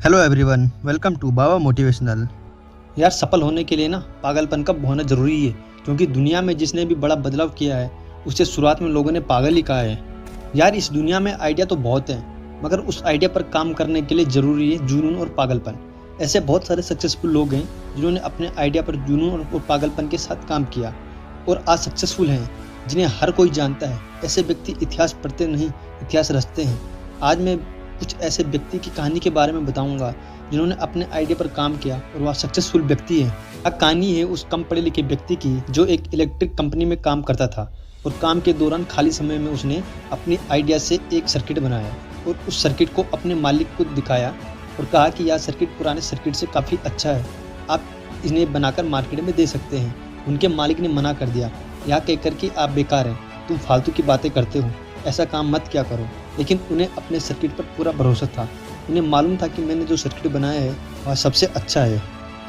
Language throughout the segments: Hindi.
Hello everyone, welcome to Baba motivational. यार सफल होने के लिए ना पागलपन का होना ज़रूरी है, क्योंकि दुनिया में जिसने भी बड़ा बदलाव किया है उसे शुरुआत में लोगों ने पागल ही कहा है। यार इस दुनिया में आइडिया तो बहुत हैं, मगर उस आइडिया पर काम करने के लिए ज़रूरी है जुनून और पागलपन। ऐसे बहुत सारे सक्सेसफुल लोग हैं जिन्होंने अपने आइडिया पर जुनून और पागलपन के साथ काम किया और आज सक्सेसफुल हैं, जिन्हें हर कोई जानता है। ऐसे व्यक्ति इतिहास पढ़ते नहीं, इतिहास रचते हैं। आज मैं कुछ ऐसे व्यक्ति की कहानी के बारे में बताऊंगा जिन्होंने अपने आइडिया पर काम किया और वह सक्सेसफुल व्यक्ति है। यह कहानी है उस कम पढ़े लिखे व्यक्ति की जो एक इलेक्ट्रिक कंपनी में काम करता था और काम के दौरान खाली समय में उसने अपनी आइडिया से एक सर्किट बनाया और उस सर्किट को अपने मालिक को दिखाया और कहा कि यह सर्किट पुराने सर्किट से काफ़ी अच्छा है, आप इन्हें बनाकर मार्केट में दे सकते हैं। उनके मालिक ने मना कर दिया, यह कहकर कि आप बेकार हैं, तुम फालतू की बातें करते हो, ऐसा काम मत क्या करो। लेकिन उन्हें अपने सर्किट पर पूरा भरोसा था। उन्हें मालूम था कि मैंने जो सर्किट बनाया है वह सबसे अच्छा है।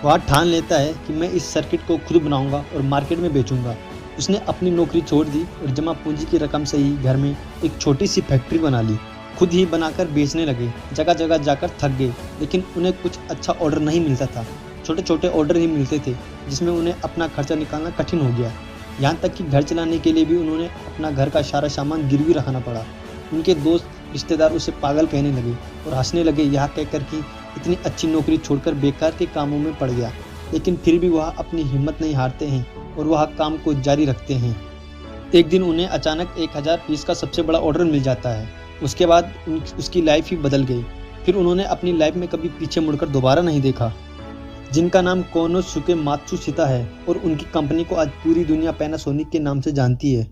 वह ठान लेता है कि मैं इस सर्किट को खुद बनाऊंगा और मार्केट में बेचूंगा। उसने अपनी नौकरी छोड़ दी और जमा पूंजी की रकम से ही घर में एक छोटी सी फैक्ट्री बना ली। खुद ही बनाकर बेचने लगे। जगह जगह जाकर थक गए, लेकिन उन्हें कुछ अच्छा ऑर्डर नहीं मिलता था। छोटे छोटे ऑर्डर ही मिलते थे, जिसमें उन्हें अपना खर्चा निकालना कठिन हो गया। यहाँ तक कि घर चलाने के लिए भी उन्होंने अपना घर का सारा सामान गिरवी रखना पड़ा। उनके दोस्त रिश्तेदार उसे पागल कहने लगे और हंसने लगे, यह कहकर कि इतनी अच्छी नौकरी छोड़कर बेकार के कामों में पड़ गया। लेकिन फिर भी वह अपनी हिम्मत नहीं हारते हैं और वह काम को जारी रखते हैं। एक दिन उन्हें अचानक 1000 पीस का सबसे बड़ा ऑर्डर मिल जाता है। उसके बाद उसकी लाइफ ही बदल गई। फिर उन्होंने अपनी लाइफ में कभी पीछे मुड़कर दोबारा नहीं देखा। जिनका नाम कोनोसुके मात्सुशिता है और उनकी कंपनी को आज पूरी दुनिया पैनासोनिक के नाम से जानती है।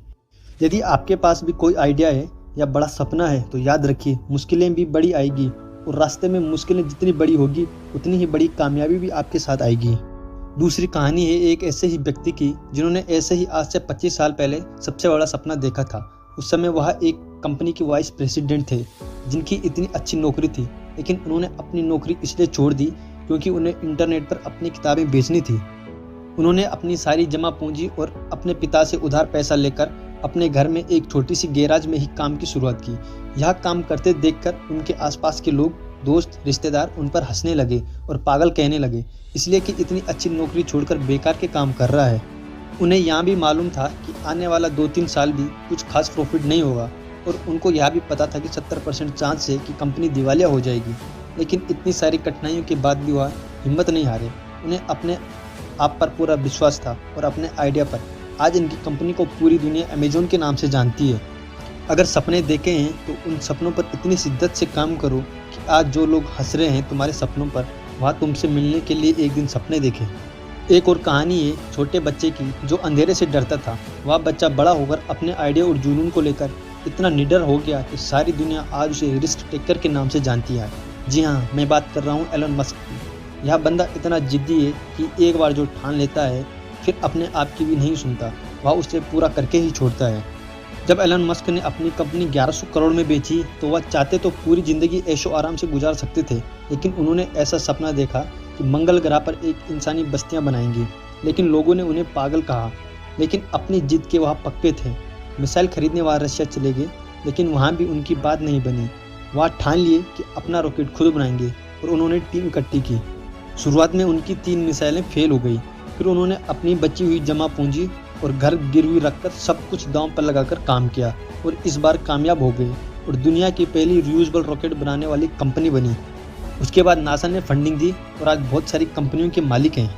यदि आपके पास भी कोई आइडिया है या बड़ा सपना है तो याद रखिए, मुश्किलें भी बड़ी आएगी और रास्ते में मुश्किलें जितनी बड़ी होगी उतनी ही बड़ी कामयाबी भी आपके साथ आएगी। दूसरी कहानी है एक ऐसे ही व्यक्ति की जिन्होंने ऐसे ही आज से 25 साल पहले सबसे बड़ा सपना देखा था। उस समय वह एक कंपनी के वाइस प्रेसिडेंट थे जिनकी इतनी अच्छी नौकरी थी, लेकिन उन्होंने अपनी नौकरी इसलिए छोड़ दी क्योंकि उन्हें इंटरनेट पर अपनी किताबें बेचनी थी। उन्होंने अपनी सारी जमा पूंजी और अपने पिता से उधार पैसा लेकर अपने घर में एक छोटी सी गैराज में ही काम की शुरुआत की। यह काम करते देखकर उनके आसपास के लोग, दोस्त, रिश्तेदार उन पर हंसने लगे और पागल कहने लगे, इसलिए कि इतनी अच्छी नौकरी छोड़कर बेकार के काम कर रहा है। उन्हें यहाँ भी मालूम था कि आने वाला 2-3 साल भी कुछ खास प्रॉफिट नहीं होगा और उनको यह भी पता था कि 70% चांस है कि कंपनी दिवालिया हो जाएगी। लेकिन इतनी सारी कठिनाइयों के बाद भी वह हिम्मत नहीं हारे। उन्हें अपने आप पर पूरा विश्वास था और अपने आइडिया पर। आज इनकी कंपनी को पूरी दुनिया अमेज़न के नाम से जानती है। अगर सपने देखे हैं तो उन सपनों पर इतनी शिद्दत से काम करो कि आज जो लोग हंस रहे हैं तुम्हारे सपनों पर, वह तुमसे मिलने के लिए एक दिन सपने देखें। एक और कहानी है छोटे बच्चे की जो अंधेरे से डरता था। वह बच्चा बड़ा होकर अपने आइडिया और जुनून को लेकर इतना निडर हो गया कि सारी दुनिया आज उसे रिस्क टेकर के नाम से जानती है। जी हाँ, मैं बात कर रहा हूँ एलन मस्क की। यह बंदा इतना जिद्दी है कि एक बार जो ठान लेता है फिर अपने आप की भी नहीं सुनता, वह उसे पूरा करके ही छोड़ता है। जब एलन मस्क ने अपनी कंपनी 1100 करोड़ में बेची तो वह चाहते तो पूरी ज़िंदगी ऐशो आराम से गुजार सकते थे, लेकिन उन्होंने ऐसा सपना देखा कि मंगल ग्रह पर एक इंसानी बस्तियां बनाएंगी। लेकिन लोगों ने उन्हें पागल कहा, लेकिन अपनी जिद के वह पक्के थे। मिसाइल खरीदने वह रशिया चले गए, लेकिन वहाँ भी उनकी बात नहीं बनी। वह ठान लिए कि अपना रॉकेट खुद बनाएंगे और उन्होंने टीम इकट्ठी की। शुरुआत में उनकी 3 मिसाइलें फेल हो गई। फिर उन्होंने अपनी बची हुई जमा पूंजी और घर गिरवी रखकर सब कुछ दांव पर लगाकर काम किया और इस बार कामयाब हो गए और दुनिया की पहली रियूजेबल रॉकेट बनाने वाली कंपनी बनी। उसके बाद नासा ने फंडिंग दी और आज बहुत सारी कंपनियों के मालिक हैं।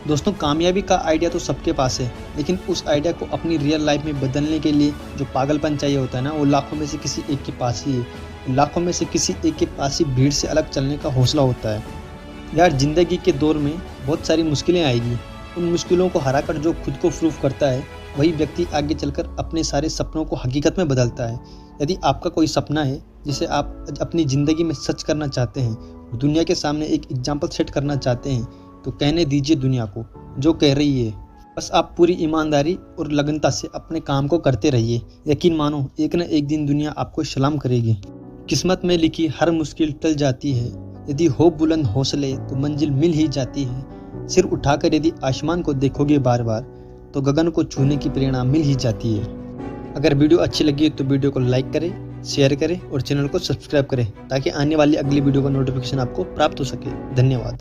दोस्तों, कामयाबी का आइडिया तो सबके पास है, लेकिन उस आइडिया को अपनी रियल लाइफ में बदलने के लिए जो पागलपन चाहिए होता है ना, वो लाखों में से किसी एक के पास ही है। लाखों में से किसी एक के पास ही भीड़ से अलग चलने का हौसला होता है। यार ज़िंदगी के दौर में बहुत सारी मुश्किलें आएगी। उन मुश्किलों को हराकर जो खुद को प्रूव करता है वही व्यक्ति आगे चलकर अपने सारे सपनों को हकीकत में बदलता है। यदि आपका कोई सपना है जिसे आप अपनी ज़िंदगी में सच करना चाहते हैं, दुनिया के सामने एक एग्जाम्पल सेट करना चाहते हैं, तो कहने दीजिए दुनिया को जो कह रही है। बस आप पूरी ईमानदारी और लगनता से अपने काम को करते रहिए। यकीन मानो, एक न एक दिन दुनिया आपको सलाम करेगी। किस्मत में लिखी हर मुश्किल टल जाती है। यदि हो बुलंद हौसले तो मंजिल मिल ही जाती है। सिर उठाकर यदि आसमान को देखोगे बार बार तो गगन को छूने की प्रेरणा मिल ही जाती है। अगर वीडियो अच्छी लगी तो वीडियो को लाइक करें शेयर करें और चैनल को सब्सक्राइब करें ताकि आने वाली अगली वीडियो का नोटिफिकेशन आपको प्राप्त हो सके। धन्यवाद।